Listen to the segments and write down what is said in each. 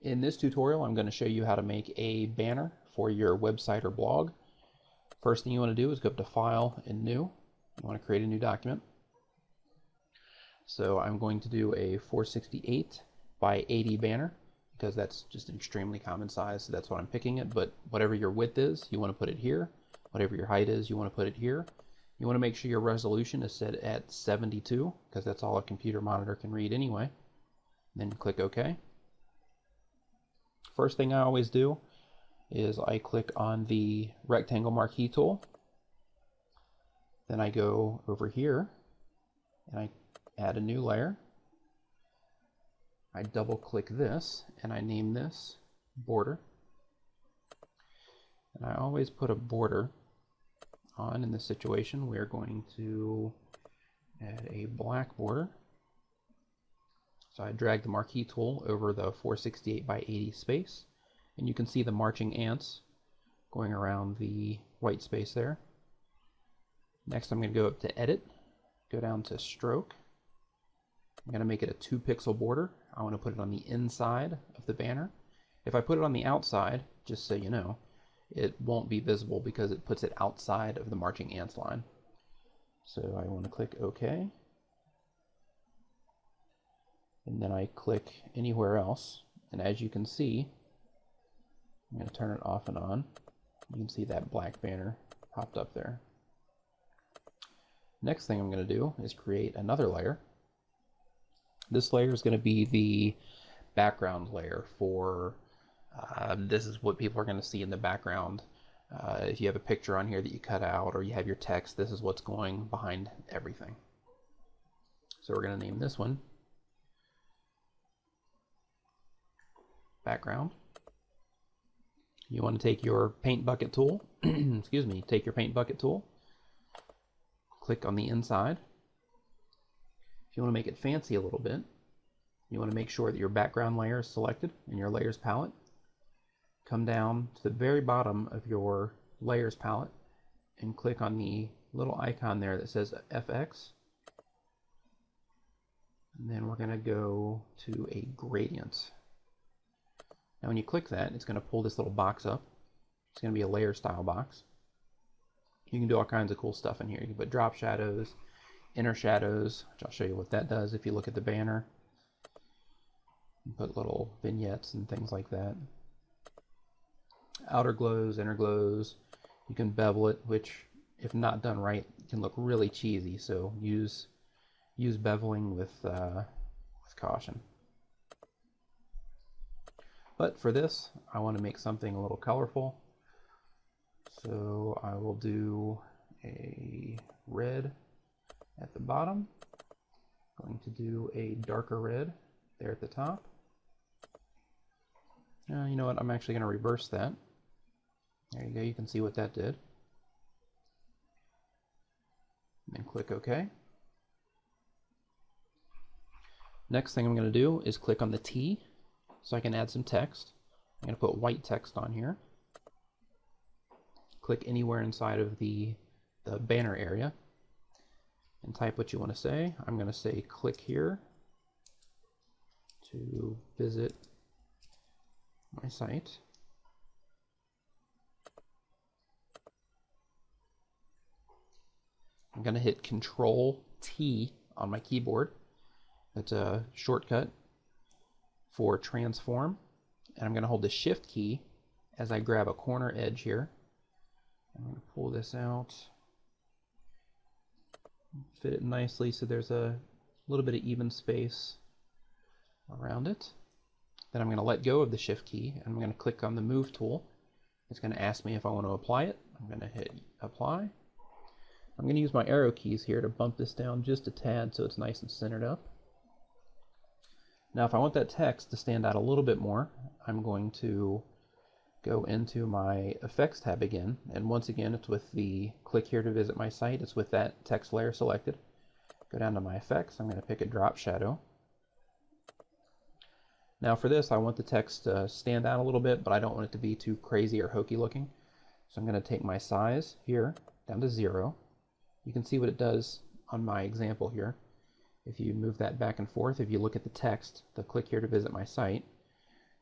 In this tutorial, I'm going to show you how to make a banner for your website or blog. First thing you want to do is go up to File and New. You want to create a new document. So I'm going to do a 468 by 80 banner because that's just an extremely common size, so that's what I'm picking it. But whatever your width is, you want to put it here. Whatever your height is, you want to put it here. You want to make sure your resolution is set at 72 because that's all a computer monitor can read anyway. Then click OK. First thing I always do is I click on the rectangle marquee tool. Then I go over here and I add a new layer. I double click this and I name this border. And I always put a border on. In this situation, we're going to add a black border. So I drag the marquee tool over the 468 by 80 space, and you can see the marching ants going around the white space there. Next, I'm going to go up to Edit, go down to Stroke. I'm going to make it a 2-pixel border. I want to put it on the inside of the banner. If I put it on the outside, just so you know, it won't be visible because it puts it outside of the marching ants line. So I want to click OK. And then I click anywhere else, and as you can see, I'm going to turn it off and on. You can see that black banner popped up there. Next thing I'm going to do is create another layer. This layer is going to be the background layer for this is what people are going to see in the background. If you have a picture on here that you cut out or you have your text, this is what's going behind everything. So we're going to name this one background. You want to take your paint bucket tool, excuse me, take your paint bucket tool, click on the inside. If you want to make it fancy a little bit, you want to make sure that your background layer is selected in your layers palette. Come down to the very bottom of your layers palette and click on the little icon there that says FX. And then we're going to go to a gradient. Now when you click that, it's going to pull this little box up. It's going to be a layer style box. You can do all kinds of cool stuff in here. You can put drop shadows, inner shadows, which I'll show you what that does if you look at the banner. You put little vignettes and things like that. Outer glows, inner glows. You can bevel it, which if not done right can look really cheesy, so use beveling with caution. But for this, I want to make something a little colorful. So I will do a red at the bottom. Going to do a darker red there at the top. You know what, I'm actually going to reverse that. There you go, you can see what that did. And then click OK. Next thing I'm going to do is click on the T so I can add some text. I'm going to put white text on here. Click anywhere inside of the banner area and type what you want to say. I'm going to say click here to visit my site. I'm going to hit Control T on my keyboard. That's a shortcut for transform. And I'm going to hold the Shift key as I grab a corner edge here. I'm going to pull this out, fit it nicely so there's a little bit of even space around it. Then I'm going to let go of the Shift key and I'm going to click on the Move tool. It's going to ask me if I want to apply it. I'm going to hit Apply. I'm going to use my arrow keys here to bump this down just a tad so it's nice and centered up. Now if I want that text to stand out a little bit more, I'm going to go into my Effects tab again, and once again it's with the click here to visit my site, it's with that text layer selected. Go down to my effects, I'm going to pick a drop shadow. Now for this I want the text to stand out a little bit, but I don't want it to be too crazy or hokey looking. So I'm going to take my size here down to 0. You can see what it does on my example here. If you move that back and forth, if you look at the text, the click here to visit my site,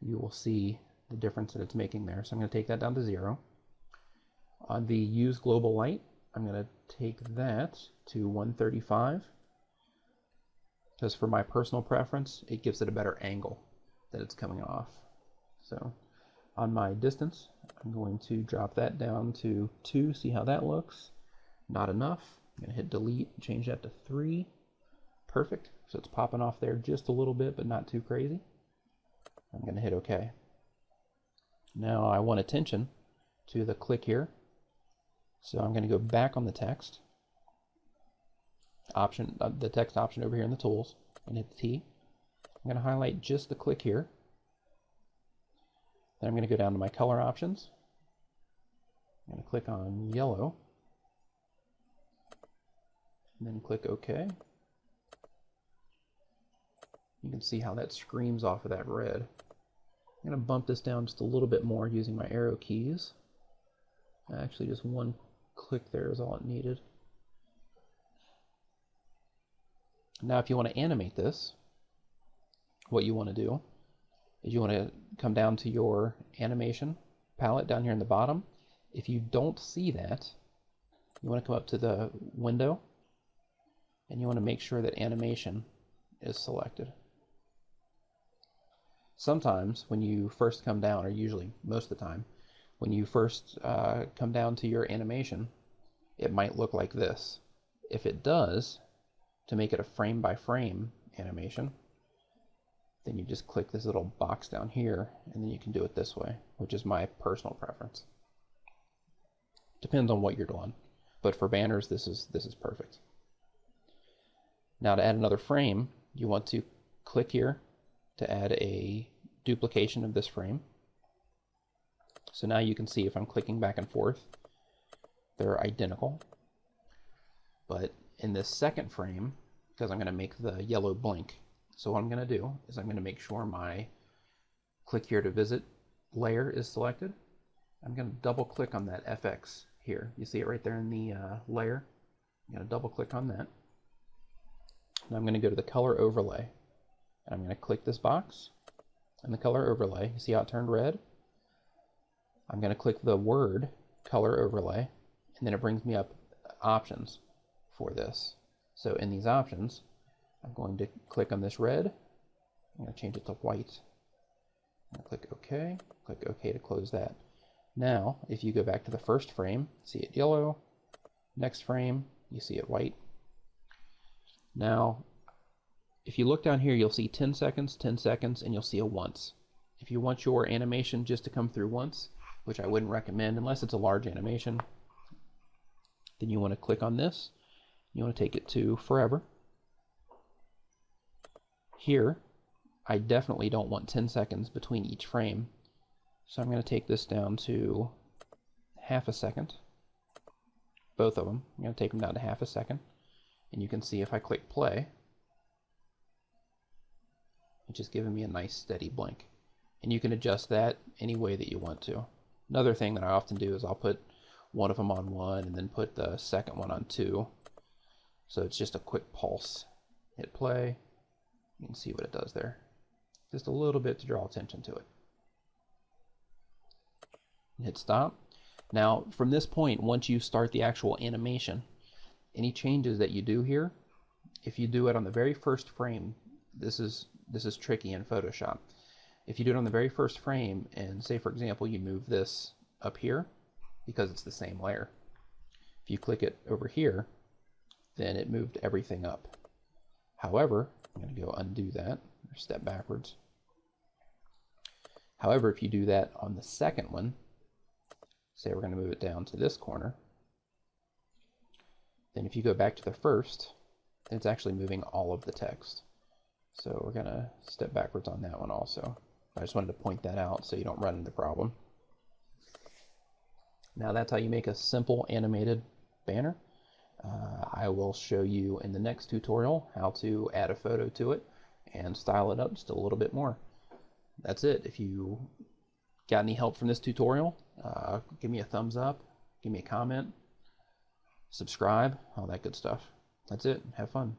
you will see the difference that it's making there. So I'm going to take that down to 0. On the use global light, I'm going to take that to 135, because for my personal preference, it gives it a better angle that it's coming off. So on my distance, I'm going to drop that down to 2, see how that looks. Not enough. I'm going to hit delete, change that to 3. Perfect. So it's popping off there just a little bit, but not too crazy. I'm going to hit OK. Now I want attention to the click here. So I'm going to go back on the text option, the text option over here in the tools, and hit T. I'm going to highlight just the click here. Then I'm going to go down to my color options. I'm going to click on yellow, and then click OK. You can see how that screams off of that red. I'm going to bump this down just a little bit more using my arrow keys. Actually, just one click there is all it needed. Now, if you want to animate this, what you want to do is you want to come down to your animation palette down here in the bottom. If you don't see that, you want to come up to the window and you want to make sure that animation is selected. Sometimes when you first come down, or usually most of the time, when you first come down to your animation, it might look like this. If it does, to make it a frame by frame animation, then you just click this little box down here, and then you can do it this way, which is my personal preference. Depends on what you're doing, but for banners, this is perfect. Now to add another frame, you want to click here to add a duplication of this frame. So now you can see if I'm clicking back and forth, they're identical. But in this second frame, because I'm going to make the yellow blink, so what I'm going to do is I'm going to make sure my click here to visit layer is selected. I'm going to double click on that FX here. You see it right there in the layer. I'm going to double click on that. Now I'm going to go to the color overlay, and I'm going to click this box and the color overlay. You see how it turned red? I'm going to click the word color overlay, and then it brings me up options for this. So in these options, I'm going to click on this red. I'm going to change it to white. I'm going to click OK to close that. Now, if you go back to the first frame, see it yellow. Next frame, you see it white. Now, if you look down here, you'll see 10 seconds, 10 seconds, and you'll see a once. If you want your animation just to come through once, which I wouldn't recommend unless it's a large animation, then you want to click on this. You want to take it to forever. Here, I definitely don't want 10 seconds between each frame, so I'm going to take this down to half a second. Both of them. I'm going to take them down to half a second, and you can see if I click play, it's just giving me a nice steady blink. And you can adjust that any way that you want to. Another thing that I often do is I'll put one of them on 1 and then put the second one on 2. So it's just a quick pulse. Hit play. You can see what it does there. Just a little bit to draw attention to it. Hit stop. Now from this point, once you start the actual animation, any changes that you do here, if you do it on the very first frame, this is tricky in Photoshop. If you do it on the very first frame, and say for example you move this up here, because it's the same layer, if you click it over here, then it moved everything up. However, I'm going to go undo that, or step backwards. However, if you do that on the second one, say we're going to move it down to this corner, then if you go back to the first, then it's actually moving all of the text. So we're going to step backwards on that one also. I just wanted to point that out so you don't run into the problem. Now that's how you make a simple animated banner. I will show you in the next tutorial how to add a photo to it and style it up just a little bit more. That's it. If you got any help from this tutorial, give me a thumbs up, give me a comment, subscribe, all that good stuff. That's it. Have fun.